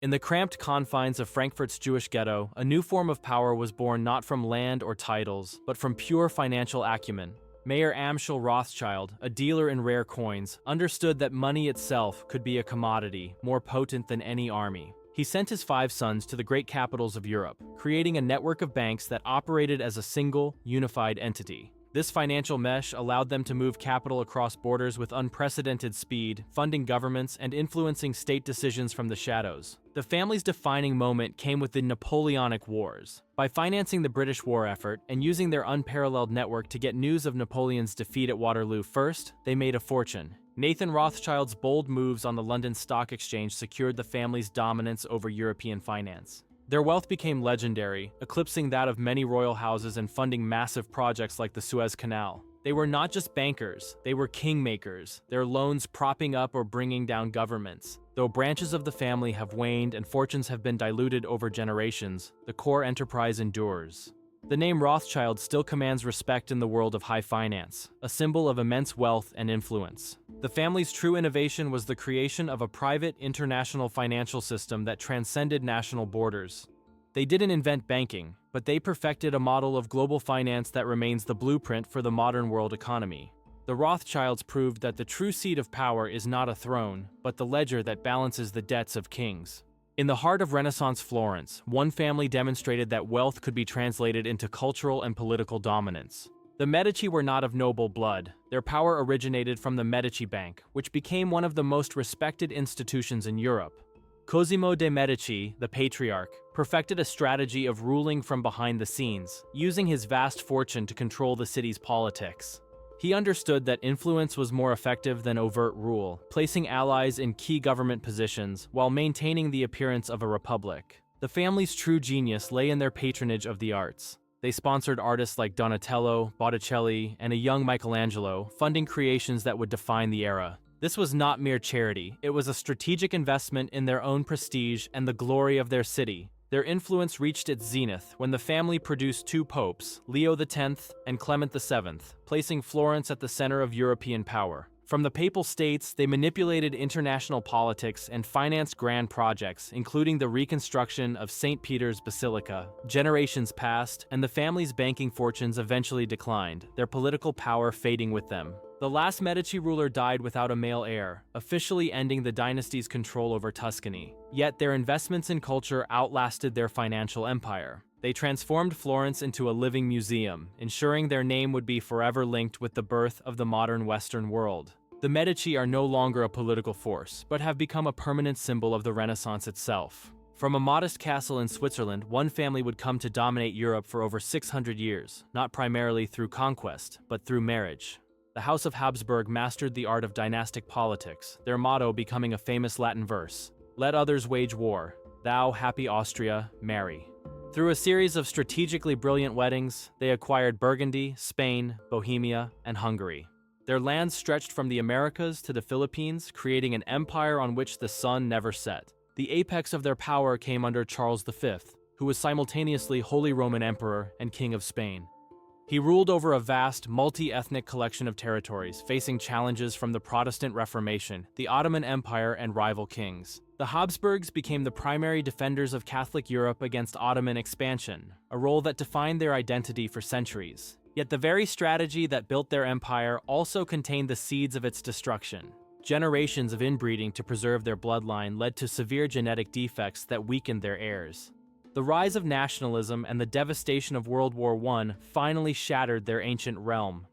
In the cramped confines of Frankfurt's Jewish ghetto, a new form of power was born not from land or titles, but from pure financial acumen. Mayor Amschel Rothschild, a dealer in rare coins, understood that money itself could be a commodity more potent than any army. He sent his 5 sons to the great capitals of Europe, creating a network of banks that operated as a single, unified entity. This financial mesh allowed them to move capital across borders with unprecedented speed, funding governments and influencing state decisions from the shadows. The family's defining moment came with the Napoleonic Wars. By financing the British war effort and using their unparalleled network to get news of Napoleon's defeat at Waterloo first, they made a fortune. Nathan Rothschild's bold moves on the London Stock Exchange secured the family's dominance over European finance. Their wealth became legendary, eclipsing that of many royal houses and funding massive projects like the Suez Canal. They were not just bankers, they were kingmakers, their loans propping up or bringing down governments. Though branches of the family have waned and fortunes have been diluted over generations, the core enterprise endures. The name Rothschild still commands respect in the world of high finance, a symbol of immense wealth and influence. The family's true innovation was the creation of a private, international financial system that transcended national borders. They didn't invent banking, but they perfected a model of global finance that remains the blueprint for the modern world economy. The Rothschilds proved that the true seat of power is not a throne, but the ledger that balances the debts of kings. In the heart of Renaissance Florence, one family demonstrated that wealth could be translated into cultural and political dominance. The Medici were not of noble blood. Their power originated from the Medici Bank, which became one of the most respected institutions in Europe. Cosimo de' Medici, the patriarch, perfected a strategy of ruling from behind the scenes, using his vast fortune to control the city's politics. He understood that influence was more effective than overt rule, placing allies in key government positions while maintaining the appearance of a republic. The family's true genius lay in their patronage of the arts. They sponsored artists like Donatello, Botticelli, and a young Michelangelo, funding creations that would define the era. This was not mere charity, it was a strategic investment in their own prestige and the glory of their city. Their influence reached its zenith when the family produced 2 popes, Leo X and Clement VII, placing Florence at the center of European power. From the Papal States, they manipulated international politics and financed grand projects, including the reconstruction of St. Peter's Basilica. Generations passed, and the family's banking fortunes eventually declined, their political power fading with them. The last Medici ruler died without a male heir, officially ending the dynasty's control over Tuscany. Yet their investments in culture outlasted their financial empire. They transformed Florence into a living museum, ensuring their name would be forever linked with the birth of the modern Western world. The Medici are no longer a political force, but have become a permanent symbol of the Renaissance itself. From a modest castle in Switzerland, one family would come to dominate Europe for over 600 years, not primarily through conquest, but through marriage. The House of Habsburg mastered the art of dynastic politics, their motto becoming a famous Latin verse, "Let others wage war, thou, happy Austria, marry." Through a series of strategically brilliant weddings, they acquired Burgundy, Spain, Bohemia, and Hungary. Their lands stretched from the Americas to the Philippines, creating an empire on which the sun never set. The apex of their power came under Charles V, who was simultaneously Holy Roman Emperor and King of Spain. He ruled over a vast, multi-ethnic collection of territories, facing challenges from the Protestant Reformation, the Ottoman Empire, and rival kings. The Habsburgs became the primary defenders of Catholic Europe against Ottoman expansion, a role that defined their identity for centuries. Yet the very strategy that built their empire also contained the seeds of its destruction. Generations of inbreeding to preserve their bloodline led to severe genetic defects that weakened their heirs. The rise of nationalism and the devastation of World War I finally shattered their ancient realm.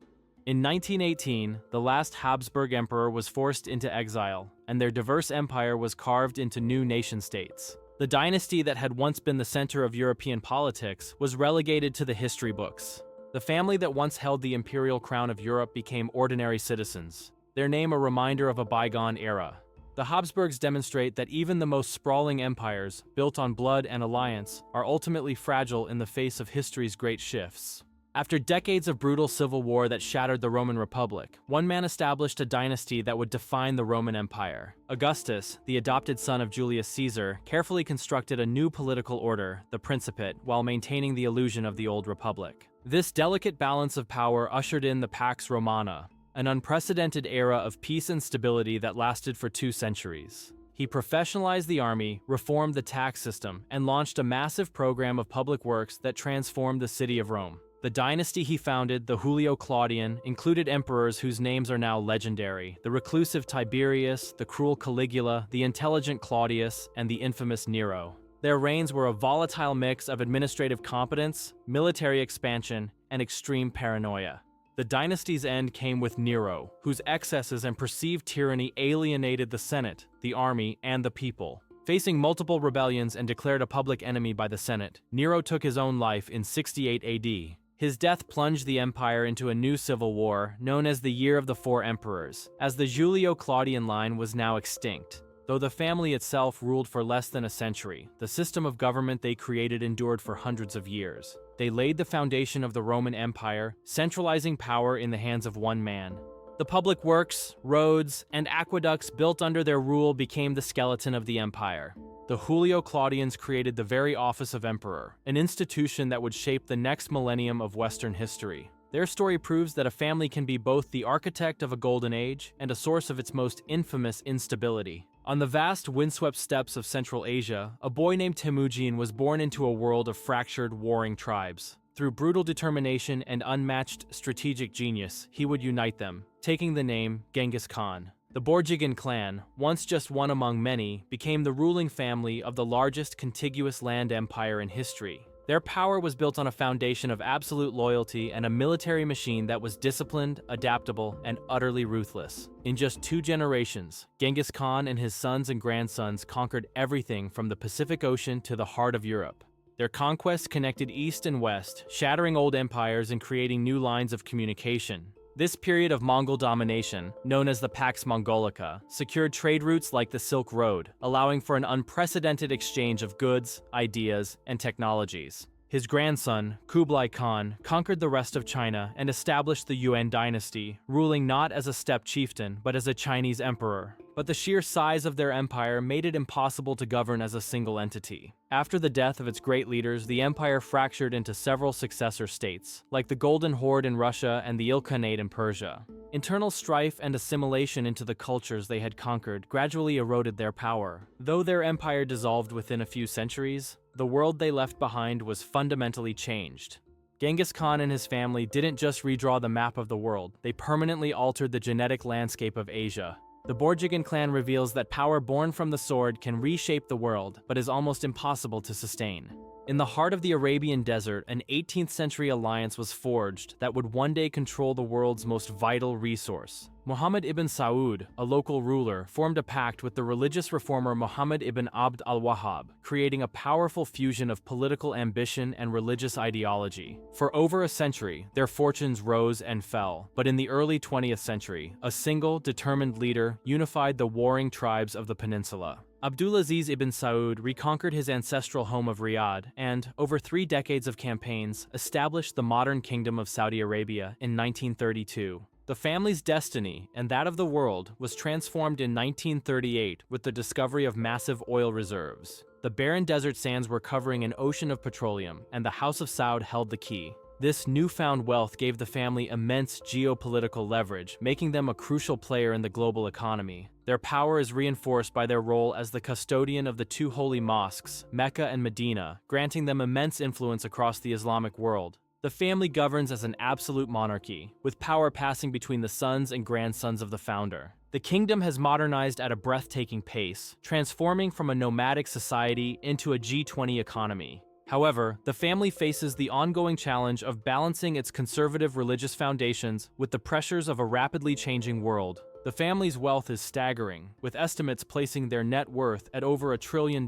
In 1918, the last Habsburg emperor was forced into exile, and their diverse empire was carved into new nation-states. The dynasty that had once been the center of European politics was relegated to the history books. The family that once held the imperial crown of Europe became ordinary citizens, their name a reminder of a bygone era. The Habsburgs demonstrate that even the most sprawling empires, built on blood and alliance, are ultimately fragile in the face of history's great shifts. After decades of brutal civil war that shattered the Roman Republic, one man established a dynasty that would define the Roman Empire. Augustus, the adopted son of Julius Caesar, carefully constructed a new political order, the Principate, while maintaining the illusion of the old republic. This delicate balance of power ushered in the Pax Romana, an unprecedented era of peace and stability that lasted for 2 centuries. He professionalized the army, reformed the tax system, and launched a massive program of public works that transformed the city of Rome. The dynasty he founded, the Julio-Claudian, included emperors whose names are now legendary: the reclusive Tiberius, the cruel Caligula, the intelligent Claudius, and the infamous Nero. Their reigns were a volatile mix of administrative competence, military expansion, and extreme paranoia. The dynasty's end came with Nero, whose excesses and perceived tyranny alienated the Senate, the army, and the people. Facing multiple rebellions and declared a public enemy by the Senate, Nero took his own life in 68 AD. His death plunged the empire into a new civil war, known as the Year of the Four Emperors, as the Julio-Claudian line was now extinct. Though the family itself ruled for less than a century, the system of government they created endured for hundreds of years. They laid the foundation of the Roman Empire, centralizing power in the hands of one man. The public works, roads, and aqueducts built under their rule became the skeleton of the empire. The Julio-Claudians created the very office of emperor, an institution that would shape the next millennium of Western history. Their story proves that a family can be both the architect of a golden age and a source of its most infamous instability. On the vast windswept steppes of Central Asia, a boy named Temujin was born into a world of fractured, warring tribes. Through brutal determination and unmatched strategic genius, he would unite them, taking the name Genghis Khan. The Borjigin clan, once just one among many, became the ruling family of the largest contiguous land empire in history. Their power was built on a foundation of absolute loyalty and a military machine that was disciplined, adaptable, and utterly ruthless. In just 2 generations, Genghis Khan and his sons and grandsons conquered everything from the Pacific Ocean to the heart of Europe. Their conquests connected east and west, shattering old empires and creating new lines of communication. This period of Mongol domination, known as the Pax Mongolica, secured trade routes like the Silk Road, allowing for an unprecedented exchange of goods, ideas, and technologies. His grandson, Kublai Khan, conquered the rest of China and established the Yuan dynasty, ruling not as a steppe chieftain, but as a Chinese emperor. But the sheer size of their empire made it impossible to govern as a single entity. After the death of its great leaders, the empire fractured into several successor states, like the Golden Horde in Russia and the Ilkhanate in Persia. Internal strife and assimilation into the cultures they had conquered gradually eroded their power. Though their empire dissolved within a few centuries, the world they left behind was fundamentally changed. Genghis Khan and his family didn't just redraw the map of the world, they permanently altered the genetic landscape of Asia. The Borjigin clan reveals that power born from the sword can reshape the world, but is almost impossible to sustain. In the heart of the Arabian desert, an 18th century alliance was forged that would one day control the world's most vital resource. Muhammad ibn Saud, a local ruler, formed a pact with the religious reformer Muhammad ibn Abd al-Wahhab, creating a powerful fusion of political ambition and religious ideology. For over a century, their fortunes rose and fell, but in the early 20th century, a single, determined leader unified the warring tribes of the peninsula. Abdulaziz ibn Saud reconquered his ancestral home of Riyadh and, over 3 decades of campaigns, established the modern Kingdom of Saudi Arabia in 1932. The family's destiny, and that of the world, was transformed in 1938 with the discovery of massive oil reserves. The barren desert sands were covering an ocean of petroleum, and the House of Saud held the key. This newfound wealth gave the family immense geopolitical leverage, making them a crucial player in the global economy. Their power is reinforced by their role as the custodian of the 2 holy mosques, Mecca and Medina, granting them immense influence across the Islamic world. The family governs as an absolute monarchy, with power passing between the sons and grandsons of the founder. The kingdom has modernized at a breathtaking pace, transforming from a nomadic society into a G20 economy. However, the family faces the ongoing challenge of balancing its conservative religious foundations with the pressures of a rapidly changing world. The family's wealth is staggering, with estimates placing their net worth at over $1 trillion,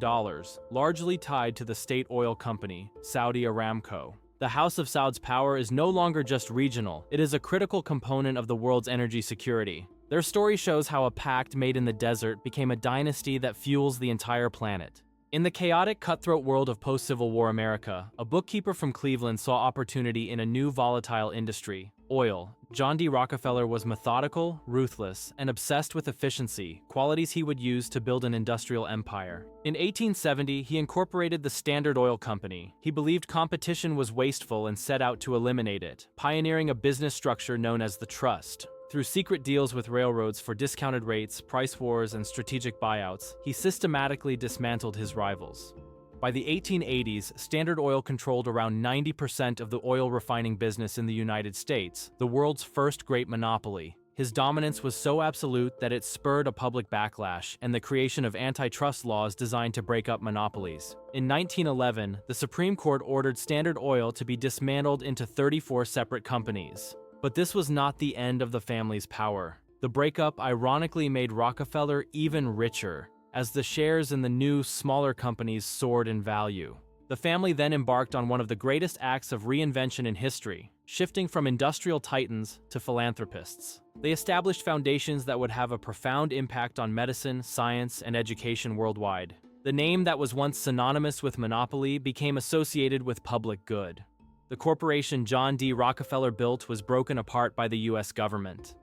largely tied to the state oil company, Saudi Aramco. The House of Saud's power is no longer just regional, it is a critical component of the world's energy security. Their story shows how a pact made in the desert became a dynasty that fuels the entire planet. In the chaotic, cutthroat world of post-Civil War America, a bookkeeper from Cleveland saw opportunity in a new volatile industry, oil. John D. Rockefeller was methodical, ruthless, and obsessed with efficiency, qualities he would use to build an industrial empire. In 1870, he incorporated the Standard Oil Company. He believed competition was wasteful and set out to eliminate it, pioneering a business structure known as the trust. Through secret deals with railroads for discounted rates, price wars, and strategic buyouts, he systematically dismantled his rivals. By the 1880s, Standard Oil controlled around 90% of the oil refining business in the United States, the world's first great monopoly. His dominance was so absolute that it spurred a public backlash and the creation of antitrust laws designed to break up monopolies. In 1911, the Supreme Court ordered Standard Oil to be dismantled into 34 separate companies. But this was not the end of the family's power. The breakup ironically made Rockefeller even richer, as the shares in the new, smaller companies soared in value. The family then embarked on one of the greatest acts of reinvention in history, shifting from industrial titans to philanthropists. They established foundations that would have a profound impact on medicine, science, and education worldwide. The name that was once synonymous with monopoly became associated with public good. The corporation John D. Rockefeller built was broken apart by the U.S. government.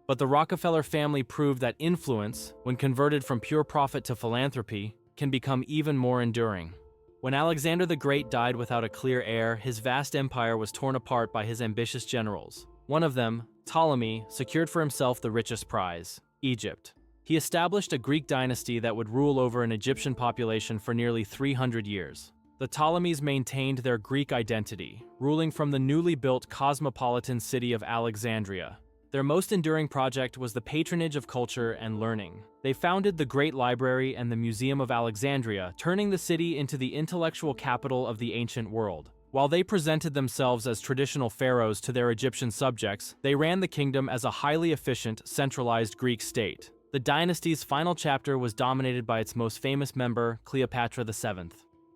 But the Rockefeller family proved that influence, when converted from pure profit to philanthropy, can become even more enduring. When Alexander the Great died without a clear heir, his vast empire was torn apart by his ambitious generals. One of them, Ptolemy, secured for himself the richest prize, Egypt. He established a Greek dynasty that would rule over an Egyptian population for nearly 300 years. The Ptolemies maintained their Greek identity, ruling from the newly built cosmopolitan city of Alexandria. Their most enduring project was the patronage of culture and learning. They founded the Great Library and the Museum of Alexandria, turning the city into the intellectual capital of the ancient world. While they presented themselves as traditional pharaohs to their Egyptian subjects, they ran the kingdom as a highly efficient, centralized Greek state. The dynasty's final chapter was dominated by its most famous member, Cleopatra VII.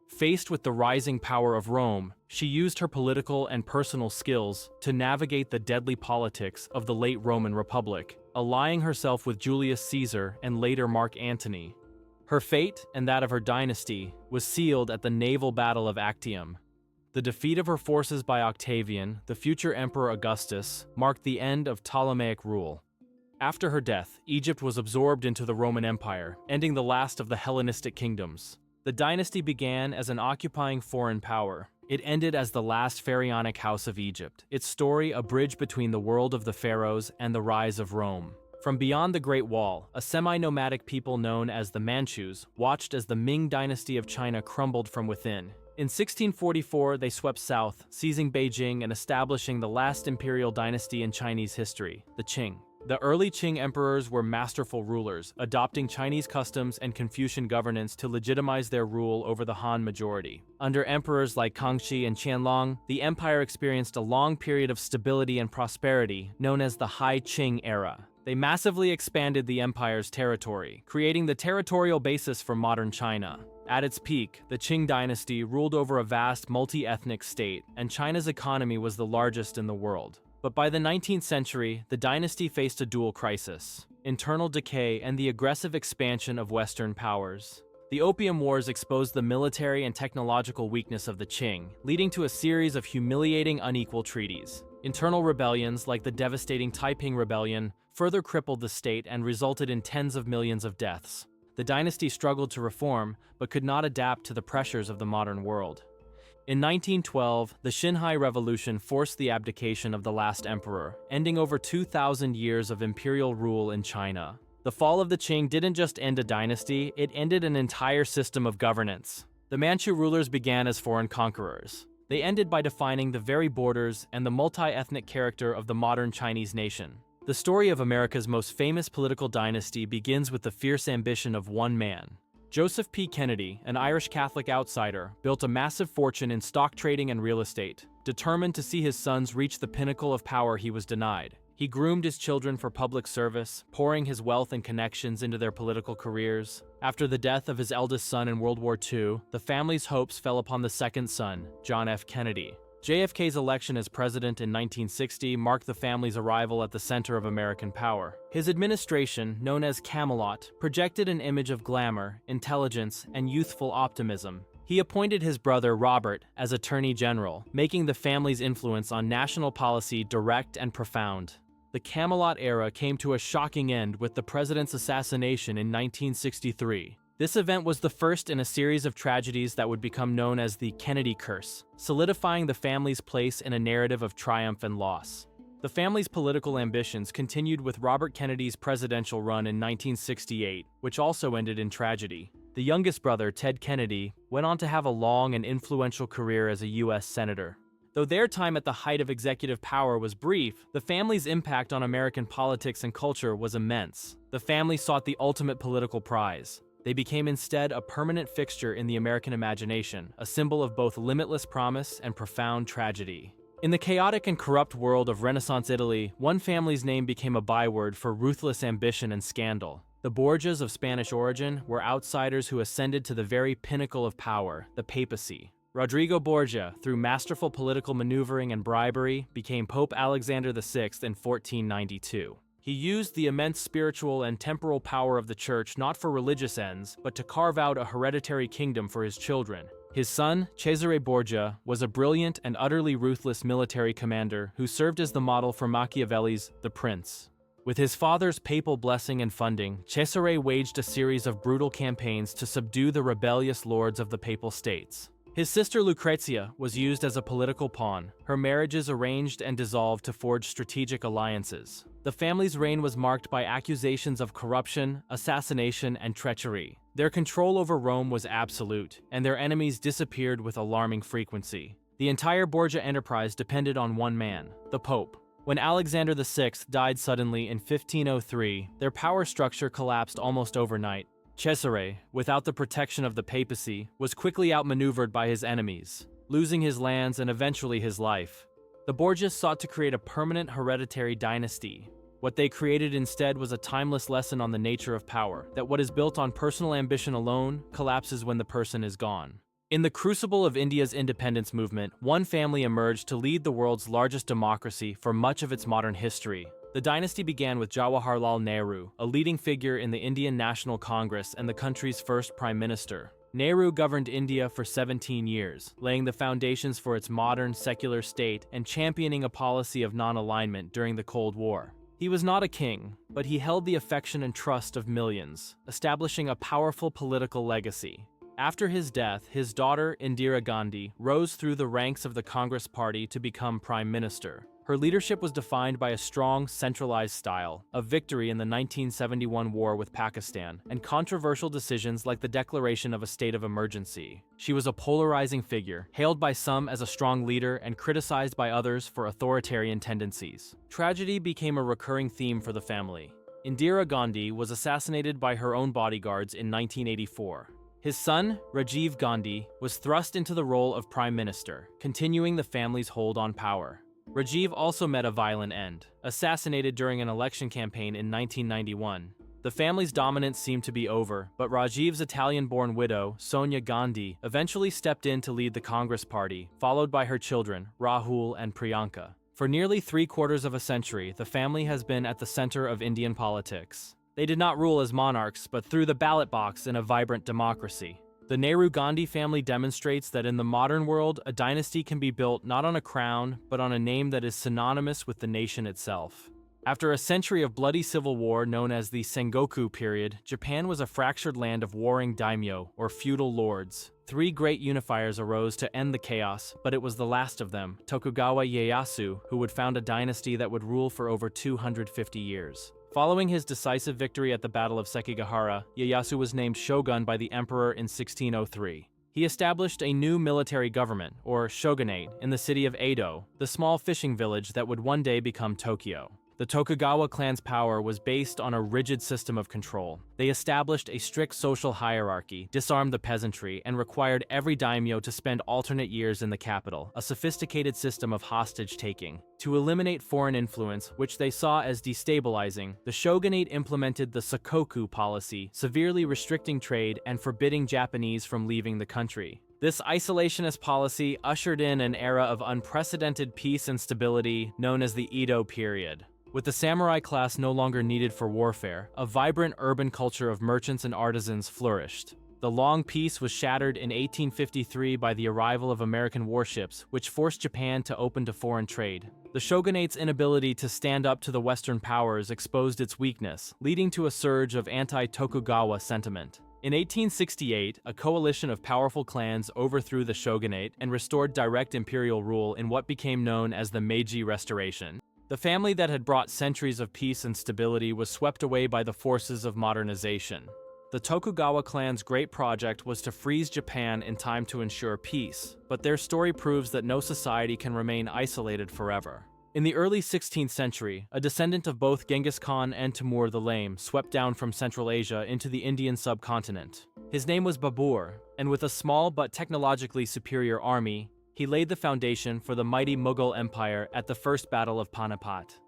Faced with the rising power of Rome, she used her political and personal skills to navigate the deadly politics of the late Roman Republic, allying herself with Julius Caesar and later Mark Antony. Her fate, and that of her dynasty, was sealed at the naval battle of Actium. The defeat of her forces by Octavian, the future Emperor Augustus, marked the end of Ptolemaic rule. After her death, Egypt was absorbed into the Roman Empire, ending the last of the Hellenistic kingdoms. The dynasty began as an occupying foreign power. It ended as the last pharaonic house of Egypt, its story a bridge between the world of the pharaohs and the rise of Rome. From beyond the Great Wall, a semi-nomadic people known as the Manchus watched as the Ming dynasty of China crumbled from within. In 1644, they swept south, seizing Beijing and establishing the last imperial dynasty in Chinese history, the Qing. The early Qing emperors were masterful rulers, adopting Chinese customs and Confucian governance to legitimize their rule over the Han majority. Under emperors like Kangxi and Qianlong, the empire experienced a long period of stability and prosperity, known as the High Qing era. They massively expanded the empire's territory, creating the territorial basis for modern China. At its peak, the Qing dynasty ruled over a vast multi-ethnic state, and China's economy was the largest in the world. But by the 19th century, the dynasty faced a dual crisis: internal decay and the aggressive expansion of Western powers. The Opium Wars exposed the military and technological weakness of the Qing, leading to a series of humiliating unequal treaties. Internal rebellions, like the devastating Taiping Rebellion, further crippled the state and resulted in tens of millions of deaths. The dynasty struggled to reform, but could not adapt to the pressures of the modern world. In 1912, the Xinhai Revolution forced the abdication of the last emperor, ending over 2,000 years of imperial rule in China. The fall of the Qing didn't just end a dynasty, it ended an entire system of governance. The Manchu rulers began as foreign conquerors. They ended by defining the very borders and the multi-ethnic character of the modern Chinese nation. The story of America's most famous political dynasty begins with the fierce ambition of one man. Joseph P. Kennedy, an Irish Catholic outsider, built a massive fortune in stock trading and real estate. Determined to see his sons reach the pinnacle of power he was denied, he groomed his children for public service, pouring his wealth and connections into their political careers. After the death of his eldest son in World War II, the family's hopes fell upon the second son, John F. Kennedy. JFK's election as president in 1960 marked the family's arrival at the center of American power. His administration, known as Camelot, projected an image of glamour, intelligence, and youthful optimism. He appointed his brother Robert as Attorney General, making the family's influence on national policy direct and profound. The Camelot era came to a shocking end with the president's assassination in 1963. This event was the first in a series of tragedies that would become known as the Kennedy Curse, solidifying the family's place in a narrative of triumph and loss. The family's political ambitions continued with Robert Kennedy's presidential run in 1968, which also ended in tragedy. The youngest brother, Ted Kennedy, went on to have a long and influential career as a U.S. senator. Though their time at the height of executive power was brief, the family's impact on American politics and culture was immense. The family sought the ultimate political prize. They became instead a permanent fixture in the American imagination, a symbol of both limitless promise and profound tragedy. In the chaotic and corrupt world of Renaissance Italy, one family's name became a byword for ruthless ambition and scandal. The Borgias of Spanish origin were outsiders who ascended to the very pinnacle of power, the papacy. Rodrigo Borgia, through masterful political maneuvering and bribery, became Pope Alexander VI in 1492. He used the immense spiritual and temporal power of the church not for religious ends, but to carve out a hereditary kingdom for his children. His son, Cesare Borgia, was a brilliant and utterly ruthless military commander who served as the model for Machiavelli's The Prince. With his father's papal blessing and funding, Cesare waged a series of brutal campaigns to subdue the rebellious lords of the Papal States. His sister Lucrezia was used as a political pawn, her marriages arranged and dissolved to forge strategic alliances. The family's reign was marked by accusations of corruption, assassination, and treachery. Their control over Rome was absolute, and their enemies disappeared with alarming frequency. The entire Borgia enterprise depended on one man, the Pope. When Alexander VI died suddenly in 1503, their power structure collapsed almost overnight. Cesare, without the protection of the papacy, was quickly outmaneuvered by his enemies, losing his lands and eventually his life. The Borgias sought to create a permanent hereditary dynasty. What they created instead was a timeless lesson on the nature of power, that what is built on personal ambition alone collapses when the person is gone. In the crucible of India's independence movement, one family emerged to lead the world's largest democracy for much of its modern history. The dynasty began with Jawaharlal Nehru, a leading figure in the Indian National Congress and the country's first prime minister. Nehru governed India for 17 years, laying the foundations for its modern, secular state and championing a policy of non-alignment during the Cold War. He was not a king, but he held the affection and trust of millions, establishing a powerful political legacy. After his death, his daughter, Indira Gandhi, rose through the ranks of the Congress Party to become prime minister. Her leadership was defined by a strong, centralized style, a victory in the 1971 war with Pakistan, and controversial decisions like the declaration of a state of emergency. She was a polarizing figure, hailed by some as a strong leader and criticized by others for authoritarian tendencies. Tragedy became a recurring theme for the family. Indira Gandhi was assassinated by her own bodyguards in 1984. His son, Rajiv Gandhi, was thrust into the role of prime minister, continuing the family's hold on power. Rajiv also met a violent end, assassinated during an election campaign in 1991. The family's dominance seemed to be over, but Rajiv's Italian-born widow, Sonia Gandhi, eventually stepped in to lead the Congress Party, followed by her children, Rahul and Priyanka. For nearly 3/4 of a century, the family has been at the center of Indian politics. They did not rule as monarchs, but through the ballot box in a vibrant democracy. The Nehru-Gandhi family demonstrates that in the modern world, a dynasty can be built not on a crown, but on a name that is synonymous with the nation itself. After a century of bloody civil war known as the Sengoku period, Japan was a fractured land of warring daimyo, or feudal lords. 3 great unifiers arose to end the chaos, but it was the last of them, Tokugawa Ieyasu, who would found a dynasty that would rule for over 250 years. Following his decisive victory at the Battle of Sekigahara, Ieyasu was named shogun by the emperor in 1603. He established a new military government, or shogunate, in the city of Edo, the small fishing village that would one day become Tokyo. The Tokugawa clan's power was based on a rigid system of control. They established a strict social hierarchy, disarmed the peasantry, and required every daimyo to spend alternate years in the capital, a sophisticated system of hostage-taking. To eliminate foreign influence, which they saw as destabilizing, the shogunate implemented the Sakoku policy, severely restricting trade and forbidding Japanese from leaving the country. This isolationist policy ushered in an era of unprecedented peace and stability known as the Edo period. With the samurai class no longer needed for warfare, a vibrant urban culture of merchants and artisans flourished. The long peace was shattered in 1853 by the arrival of American warships, which forced Japan to open to foreign trade. The shogunate's inability to stand up to the Western powers exposed its weakness, leading to a surge of anti-Tokugawa sentiment. In 1868, a coalition of powerful clans overthrew the shogunate and restored direct imperial rule in what became known as the Meiji Restoration. The family that had brought centuries of peace and stability was swept away by the forces of modernization. The Tokugawa clan's great project was to freeze Japan in time to ensure peace, but their story proves that no society can remain isolated forever. In the early 16th century, a descendant of both Genghis Khan and Timur the Lame swept down from Central Asia into the Indian subcontinent. His name was Babur, and with a small but technologically superior army, he laid the foundation for the mighty Mughal Empire at the First Battle of Panipat.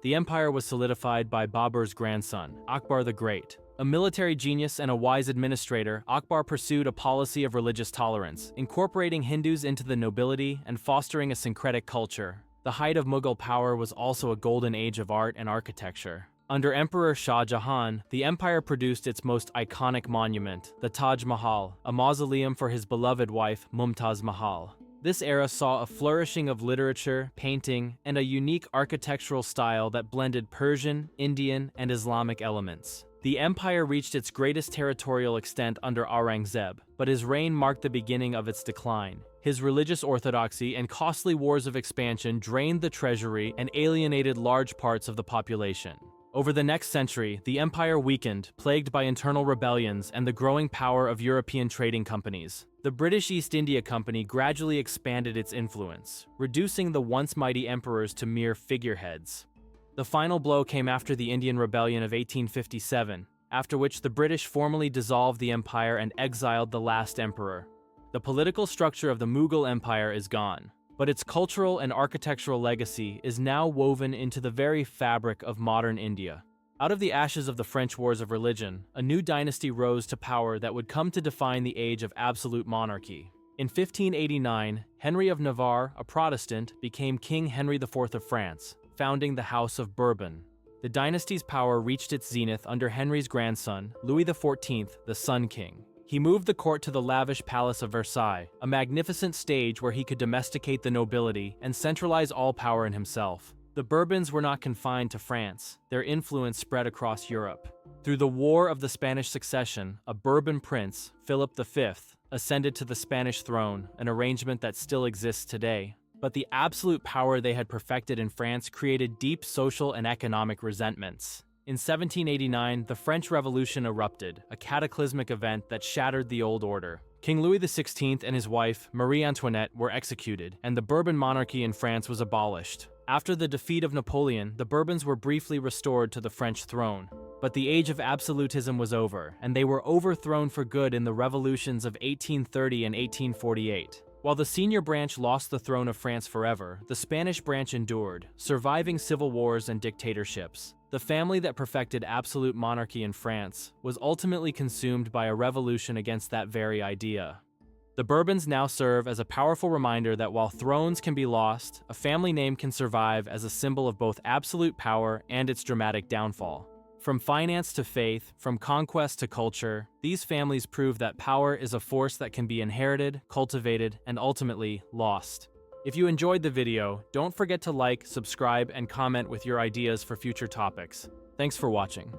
The empire was solidified by Babur's grandson, Akbar the Great. A military genius and a wise administrator, Akbar pursued a policy of religious tolerance, incorporating Hindus into the nobility and fostering a syncretic culture. The height of Mughal power was also a golden age of art and architecture. Under Emperor Shah Jahan, the empire produced its most iconic monument, the Taj Mahal, a mausoleum for his beloved wife, Mumtaz Mahal. This era saw a flourishing of literature, painting, and a unique architectural style that blended Persian, Indian, and Islamic elements. The empire reached its greatest territorial extent under Aurangzeb, but his reign marked the beginning of its decline. His religious orthodoxy and costly wars of expansion drained the treasury and alienated large parts of the population. Over the next century, the empire weakened, plagued by internal rebellions and the growing power of European trading companies. The British East India Company gradually expanded its influence, reducing the once mighty emperors to mere figureheads. The final blow came after the Indian Rebellion of 1857, after which the British formally dissolved the empire and exiled the last emperor. The political structure of the Mughal Empire is gone, but its cultural and architectural legacy is now woven into the very fabric of modern India. Out of the ashes of the French Wars of Religion, a new dynasty rose to power that would come to define the age of absolute monarchy. In 1589, Henry of Navarre, a Protestant, became King Henry IV of France, founding the House of Bourbon. The dynasty's power reached its zenith under Henry's grandson, Louis XIV, the Sun King. He moved the court to the lavish Palace of Versailles, a magnificent stage where he could domesticate the nobility and centralize all power in himself. The Bourbons were not confined to France. Their influence spread across Europe. Through the War of the Spanish Succession, a Bourbon prince, Philip V, ascended to the Spanish throne, an arrangement that still exists today. But the absolute power they had perfected in France created deep social and economic resentments. In 1789, the French Revolution erupted, a cataclysmic event that shattered the old order. King Louis XVI and his wife, Marie Antoinette, were executed, and the Bourbon monarchy in France was abolished. After the defeat of Napoleon, the Bourbons were briefly restored to the French throne. But the age of absolutism was over, and they were overthrown for good in the revolutions of 1830 and 1848. While the senior branch lost the throne of France forever, the Spanish branch endured, surviving civil wars and dictatorships. The family that perfected absolute monarchy in France was ultimately consumed by a revolution against that very idea. The Bourbons now serve as a powerful reminder that while thrones can be lost, a family name can survive as a symbol of both absolute power and its dramatic downfall. From finance to faith, from conquest to culture, these families prove that power is a force that can be inherited, cultivated, and ultimately lost. If you enjoyed the video, don't forget to like, subscribe, and comment with your ideas for future topics. Thanks for watching.